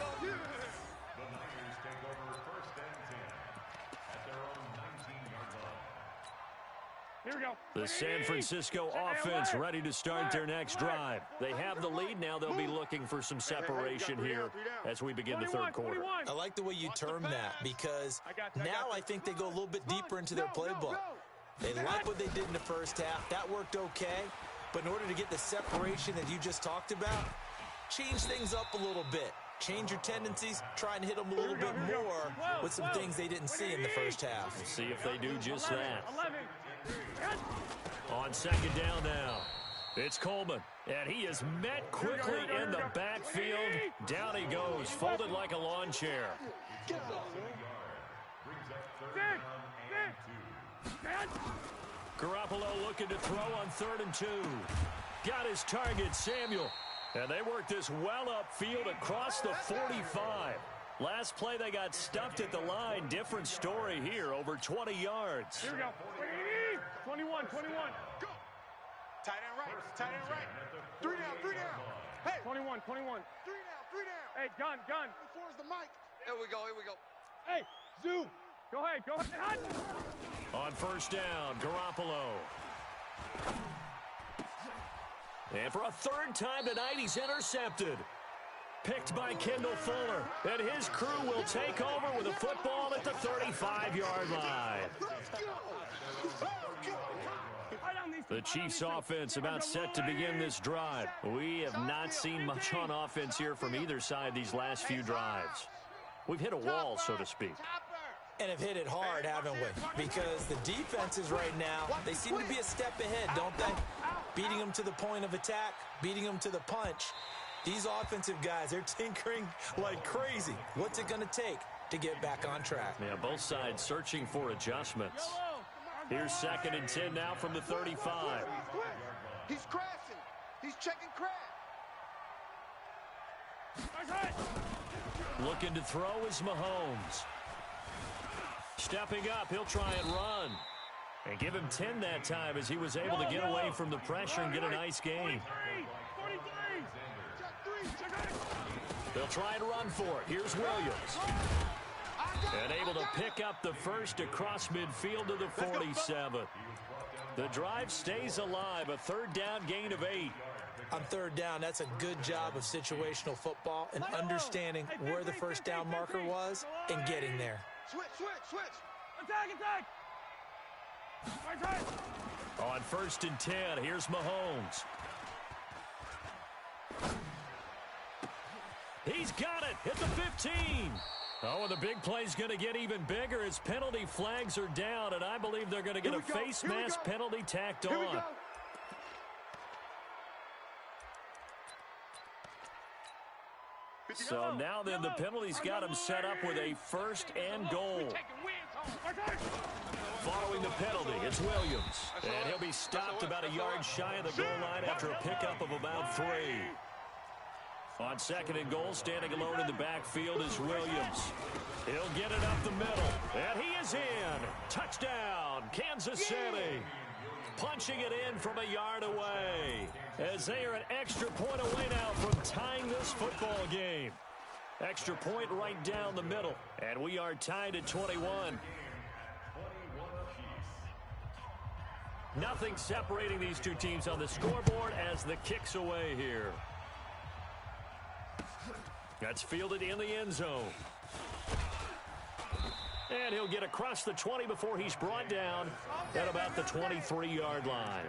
Here we go. The San Francisco offense ready to start their next drive. They have the lead now. They'll be looking for some separation here as we begin the third quarter. I like the way you term that because now I think they go a little bit deeper into their playbook. They like what they did in the first half. That worked okay. But in order to get the separation that you just talked about, change things up a little bit. Change your tendencies, try and hit them a little bit more with some things they didn't see in the first half. We'll see if they do just that. On second down now, it's Coleman, and he is met quickly in the backfield. Down he goes, folded like a lawn chair. Garoppolo looking to throw on 3rd and 2. Got his target, Samuel. And they worked this well upfield across the 45. Last play, they got stuffed at the line. Different story here, over 20 yards. Here we go. 21. Go. Tight end right. Tight end right. 3 down. Hey. 21. 3 down. Hey, gun. Four's the mic. Here we go. Hey, zoom. Go ahead. On first down, Garoppolo. And for a 3rd time tonight, he's intercepted. picked by Kendall Fuller. And his crew will take over with a football at the 35-yard line. The Chiefs offense about set to begin this drive. We have not seen much on offense here from either side these last few drives. We've hit a wall, so to speak. And have hit it hard, haven't we? Because the defenses right now, they seem to be a step ahead, don't they? Beating them to the point of attack, beating them to the punch. These offensive guys, they're tinkering like crazy. What's it going to take to get back on track? Yeah, both sides searching for adjustments. Here's 2nd and 10 now from the 35. He's crashing. He's checking crash. Looking to throw is Mahomes. Stepping up, he'll try and run. And give him 10 that time as he was able to get away from the pressure and get a nice gain. They'll try and run for it. Here's Williams. And able to pick up the first across midfield to the 47. The drive stays alive. A 3rd down gain of 8. On 3rd down, that's a good job of situational football and understanding where the first down marker was and getting there. Switch. Attack. On 1st and 10, here's Mahomes. He's got it at the 15. Oh, and the big play's going to get even bigger as penalty flags are down, and I believe they're going to get a face mask penalty tacked on. So now then the penalty's got him set up with a 1st and goal. Following the penalty, it's Williams. And he'll be stopped about a yard shy of the goal line after a pickup of about 3. On 2nd and goal, standing alone in the backfield is Williams. He'll get it up the middle. And he is in. Touchdown, Kansas City. Punching it in from a yard away. As they are an extra point away now from tying this football game. Extra point right down the middle. And we are tied at 21. Nothing separating these two teams on the scoreboard as the kick's away here. That's fielded in the end zone. And he'll get across the 20 before he's brought down at about the 23-yard line.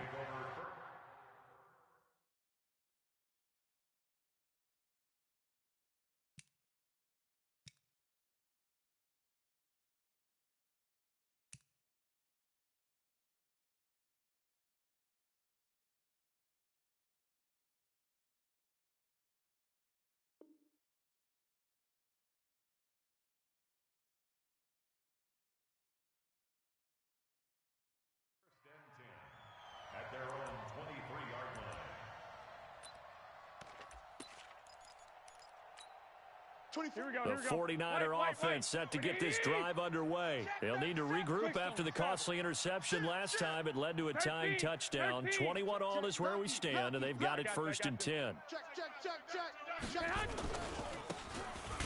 At their own 23-yard line. The 49er offense set to get this drive underway. They'll need to regroup after the costly interception last time. It led to a tying touchdown. 21-all is where we stand, and they've got it 1st and 10.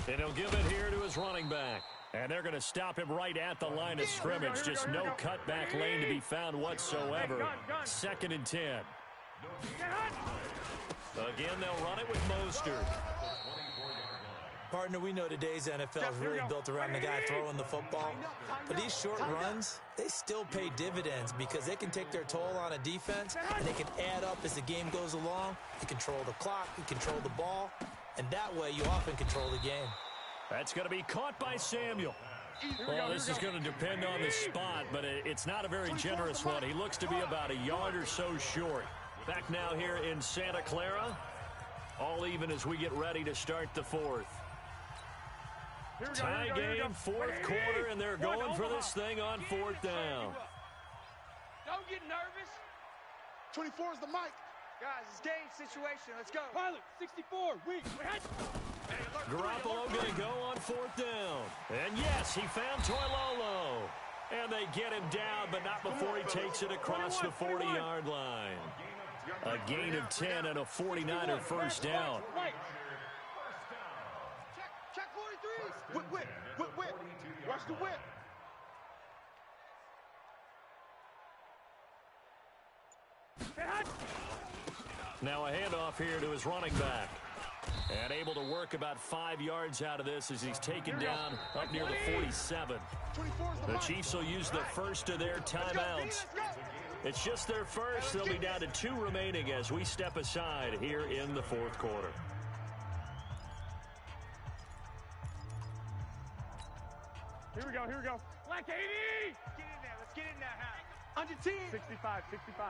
And he'll give it here to his running back. And they're going to stop him right at the line of scrimmage. Just no cutback lane to be found whatsoever. 2nd and 10. Again, they'll run it with Mostert. Partner, we know today's NFL is really built around the guy throwing the football. But these short runs, they still pay dividends because they can take their toll on a defense, and they can add up as the game goes along. You control the clock, you control the ball, and that way you often control the game. That's going to be caught by Samuel. Well, this is going to depend on the spot, but it's not a very generous one. He looks to be about a yard or so short. Back now here in Santa Clara. All even as we get ready to start the 4th. Tie game, 4th quarter, and they're going for this thing on 4th down. Don't get nervous. 24 is the mic. Guys, it's game situation. Let's go. Pilot, 64, weak. Garoppolo going to go on 4th down. And yes, he found Toilolo. And they get him down, but not before he takes it across the 40-yard line. A gain of 10 and a 49er first down. Check 43. Whip. Watch the whip. Now a handoff here to his running back. And able to work about 5 yards out of this as he's taken down up near the 47. The Chiefs will use the first of their timeouts. It's just their first. They'll be down to 2 remaining as we step aside here in the fourth quarter. Here we go, here we go. Black 80! Get in there, let's get in there, huh? Under 10. 65, 65.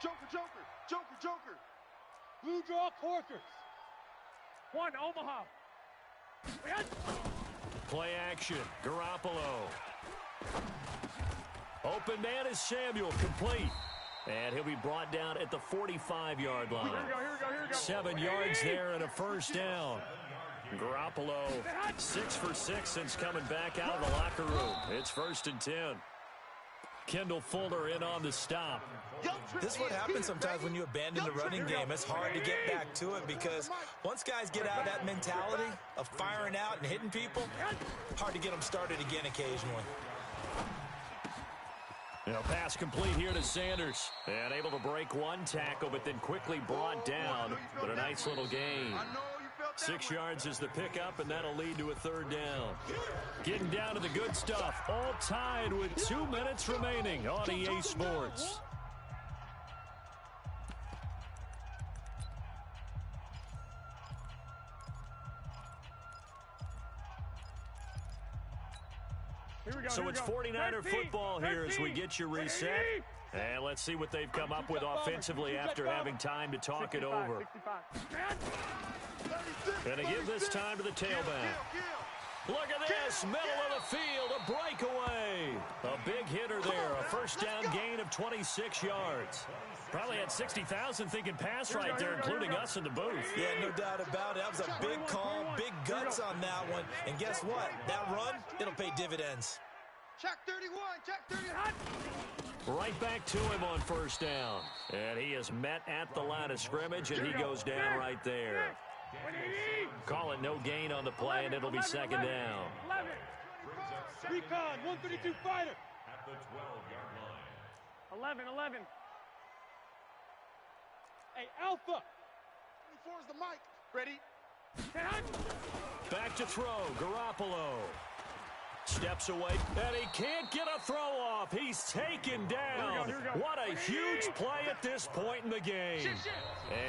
Joker, Joker, Joker, Joker. Blue draw Corkers. 1, Omaha. Play action, Garoppolo. Open man is Samuel, complete. And he'll be brought down at the 45-yard line. Here we go, here we go, here we go. 7 yards there and a first down. Garoppolo, 6 for 6 since coming back out of the locker room. It's 1st and 10. Kendall Fuller in on the stop. This is what happens sometimes when you abandon the running game. It's hard to get back to it because once guys get out of that mentality of firing out and hitting people, hard to get them started again occasionally. Pass complete here to Sanders. And able to break 1 tackle, but then quickly brought down. But a nice little gain. 6 yards is the pickup, and that'll lead to a 3rd down. Getting down to the good stuff. All tied with 2 minutes remaining on EA Sports. So it's 49er football here as we get you reset. And let's see what they've come up with offensively after having time to talk it over. And to give this time to the tailback. Look at this, middle of the field, a breakaway. A big hitter there, a first down gain of 26 yards. Probably had 60,000 thinking pass right there, including us in the booth. Yeah, no doubt about it. That was a big call, big guts on that one. And guess what? That run, it'll pay dividends. Check 31, check 31. Right back to him on first down. And he is met at the line of scrimmage, and he goes down right there. Call it no gain on the play, and it'll be 2nd down. Recon, 132 fighter. At the 12-yard line. 11, 11. Hey, Alpha. 24 is the mic. Ready? Back to throw, Garoppolo. Steps away, and he can't get a throw off. He's taken down. Here we go. What a huge play at this point in the game.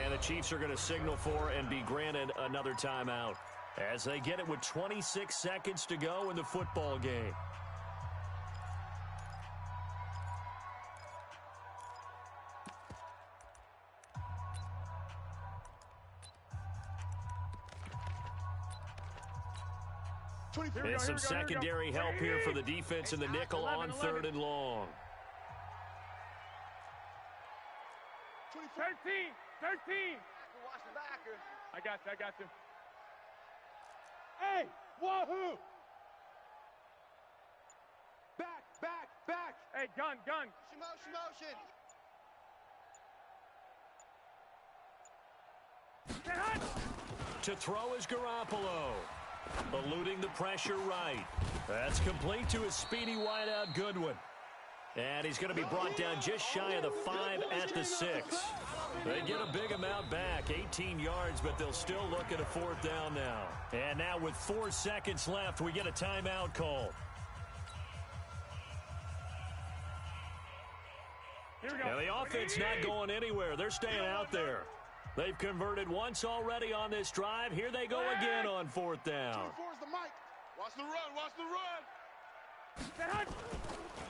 And the Chiefs are going to signal for and be granted another timeout as they get it with 26 seconds to go in the football game. And some secondary help here for the defense in the nickel on 3rd and long. 13, 13. Watch the backer. I got you. Hey, wahoo! Back. Hey, gun. Motion. To throw is Garoppolo. Eluding the pressure right. That's complete to his speedy wideout Goodwin. And he's going to be brought down just shy of the 5 at the 6. They get a big amount back, 18 yards, but they'll still look at a 4th down now. And now with 4 seconds left, we get a timeout call. Now the offense not going anywhere. They're staying out there. They've converted once already on this drive. Here they go again on 4th down. 24 is the mic. Watch the run.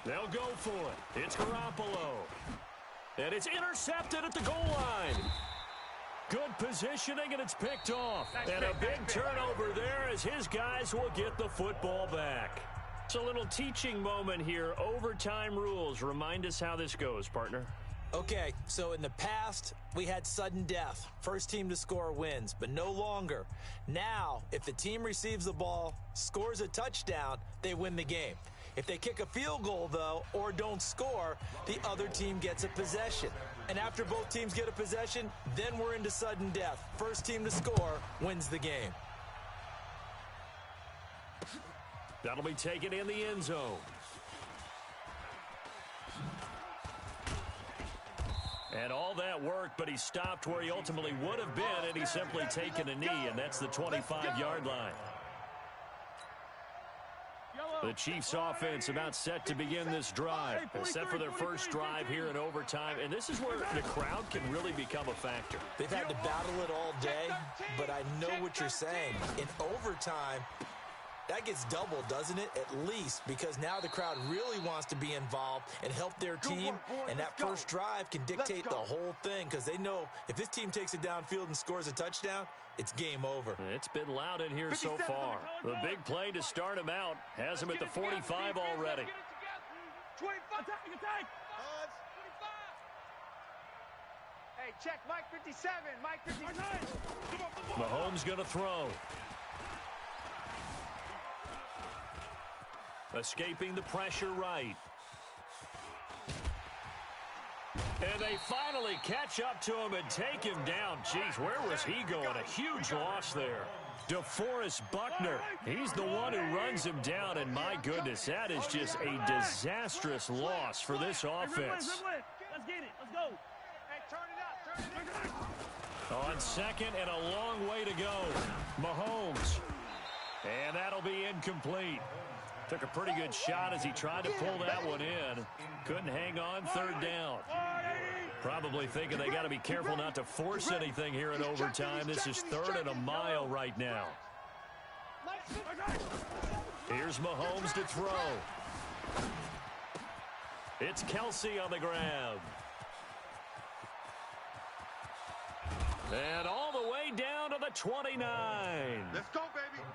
They'll go for it. It's Garoppolo. And it's intercepted at the goal line. Good positioning, and it's picked off. And a big turnover there as his guys will get the football back. It's a little teaching moment here. Overtime rules. Remind us how this goes, partner. Okay, so in the past, we had sudden death. First team to score wins, but no longer. Now, if the team receives the ball, scores a touchdown, they win the game. If they kick a field goal, though, or don't score, the other team gets a possession. And after both teams get a possession, then we're into sudden death. First team to score wins the game. That'll be taken in the end zone. And all that work, but he stopped where he ultimately would have been, and he's simply taken a knee, and that's the 25-yard line. The Chiefs offense about set to begin this drive. They're set for their first drive here in overtime, and this is where the crowd can really become a factor. They've had to battle it all day, but I know what you're saying. In overtime, that gets doubled, doesn't it? At least, because now the crowd really wants to be involved and help their team, and that first drive can dictate the whole thing, because they know if this team takes it downfield and scores a touchdown, it's game over. It's been loud in here so far. The big play to start him out has him at the 45 already. 25, attack. Hey, check Mike 57, Mike 57. Mahomes going to throw. Escaping the pressure right. And they finally catch up to him and take him down. Jeez, where was he going? A huge loss there. DeForest Buckner, he's the one who runs him down, and my goodness, that is just a disastrous loss for this offense. Let's get it. Let's go. Hey, turn it up. On second and a long way to go. Mahomes. And that'll be incomplete. Took a pretty good shot as he tried to pull that one in. Couldn't hang on, third down. Probably thinking they got to be careful not to force anything here in overtime. This is 3rd and a mile right now. Here's Mahomes to throw. It's Kelsey on the grab. And all the way down to the 29. Let's go,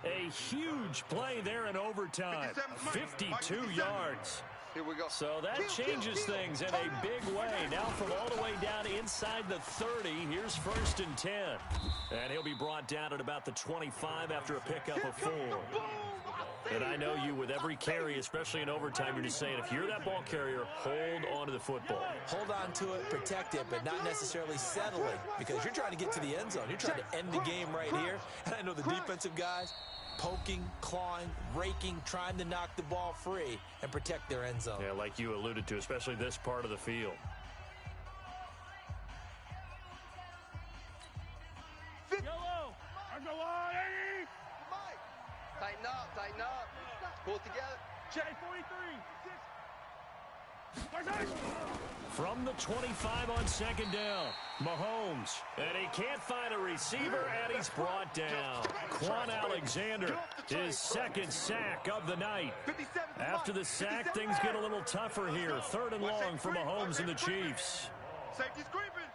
baby. A huge play there in overtime. 52 yards. Here we go. So that changes things in a big way. Now from all the way down inside the 30, here's 1st and 10. And he'll be brought down at about the 25 after a pickup of 4. And I know you, with every carry, especially in overtime, you're just saying, if you're that ball carrier, hold on to the football. Hold on to it, protect it, but not necessarily settling, because you're trying to get to the end zone. You're trying to end the game right here. And I know the defensive guys poking, clawing, raking, trying to knock the ball free and protect their end zone. Yeah, like you alluded to, especially this part of the field. Yellow. I go on, Eddie. Tighten up. Pull it together. Check 43. From the 25 on 2nd down, Mahomes. And he can't find a receiver, and he's brought down. Quan Alexander, his 2nd sack of the night. After the sack, things get a little tougher here. 3rd and long for Mahomes and the Chiefs. Safety's creeping.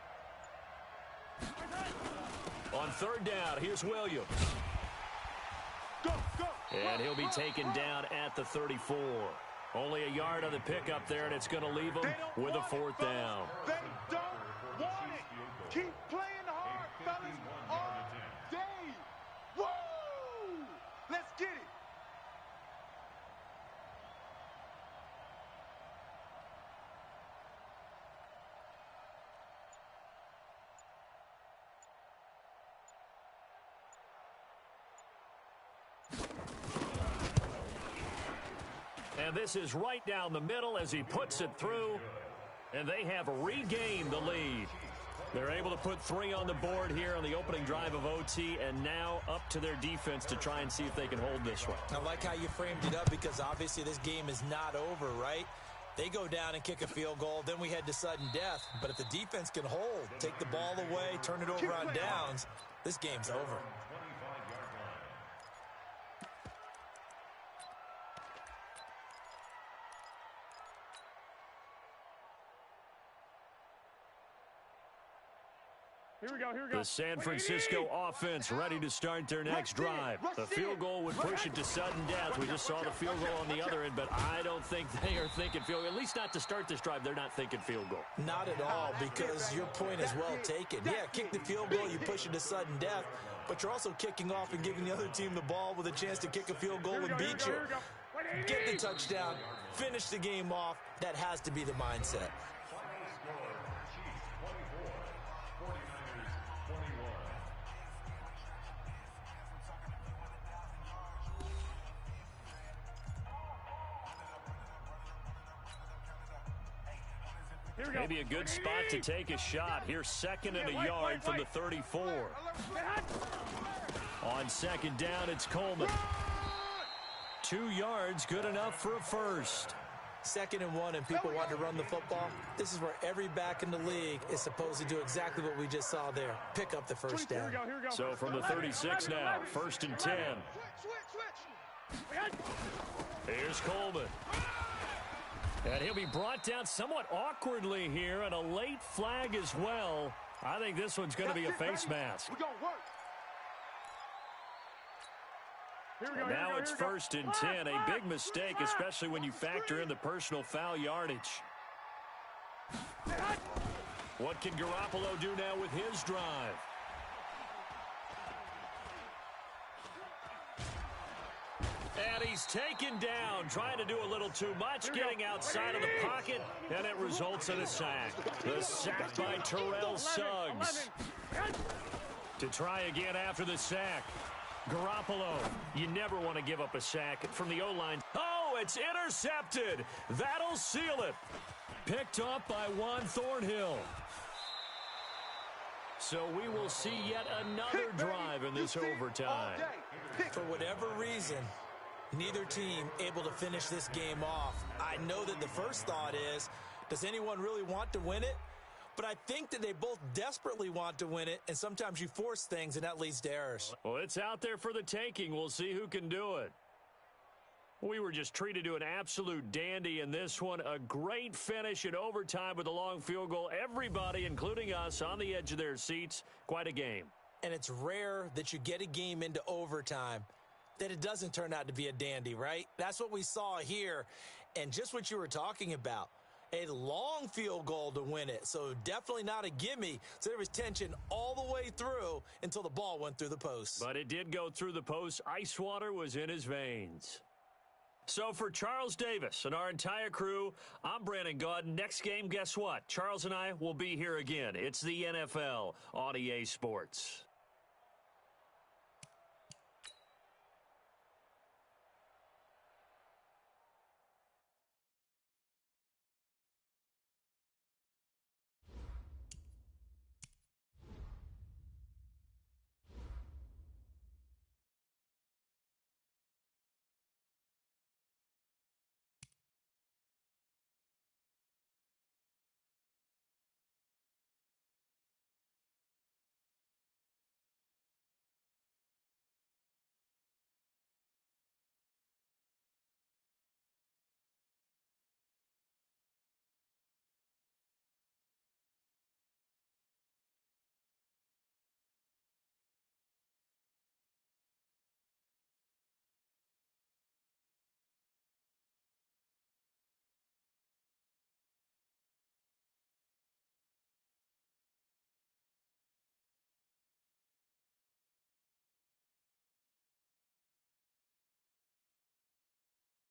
On 3rd down, here's Williams. Go. And he'll be taken down at the 34. Only a yard on the pickup there, and it's going to leave him with a 4th down. They don't want it. Keep playing hard, fellas, all day. Woo! Let's get it. And this is right down the middle as he puts it through. And they have regained the lead. They're able to put 3 on the board here on the opening drive of OT, and now up to their defense to try and see if they can hold this one. I like how you framed it up, because obviously this game is not over, right? They go down and kick a field goal, then we head to sudden death. But if the defense can hold, take the ball away, turn it over on downs, this game's over. Here we go. The San Francisco offense ready to start their next drive. The field goal would push it to sudden death. We just saw the field goal on the other end, but I don't think they are thinking field goal. At least not to start this drive. They're not thinking field goal. Not at all, because your point is well taken. Yeah, kick the field goal, you push it to sudden death, but you're also kicking off and giving the other team the ball with a chance to kick a field goal and beat you. Get the touchdown, finish the game off. That has to be the mindset. Here Maybe a good spot to take a shot. Here's second and a yard from the 34. On second down, it's Coleman. 2 yards, good enough for a first. 2nd and 1, and people want to run the football. This is where every back in the league is supposed to do exactly what we just saw there. Pick up the first down. So from the 36 now, 1st and 10. Here's Coleman. And he'll be brought down somewhat awkwardly here, and a late flag as well. I think this one's going to be a face mask. And now it's 1st and 10. A big mistake, especially when you factor in the personal foul yardage. What can Garoppolo do now with his drive? And he's taken down, trying to do a little too much, getting outside of the pocket, and it results in a sack. The sack by Terrell Suggs. To try again after the sack. Garoppolo, you never want to give up a sack from the O-line. Oh, it's intercepted. That'll seal it. Picked up by Juan Thornhill. So we will see yet another drive in this overtime. For whatever reason, neither team able to finish this game off. I know that the first thought is, does anyone really want to win it? But I think that they both desperately want to win it, and sometimes you force things, and that leads to errors. Well, it's out there for the taking. We'll see who can do it. We were just treated to an absolute dandy in this one. A great finish in overtime with a long field goal. Everybody, including us, on the edge of their seats. Quite a game. And it's rare that you get a game into overtime that it doesn't turn out to be a dandy, right? That's what we saw here, and just what you were talking about. A long field goal to win it, so definitely not a gimme. So there was tension all the way through until the ball went through the post. But it did go through the post. Ice water was in his veins. So for Charles Davis and our entire crew, I'm Brandon Gaudin. Next game, guess what? Charles and I will be here again. It's the NFL on EA Sports.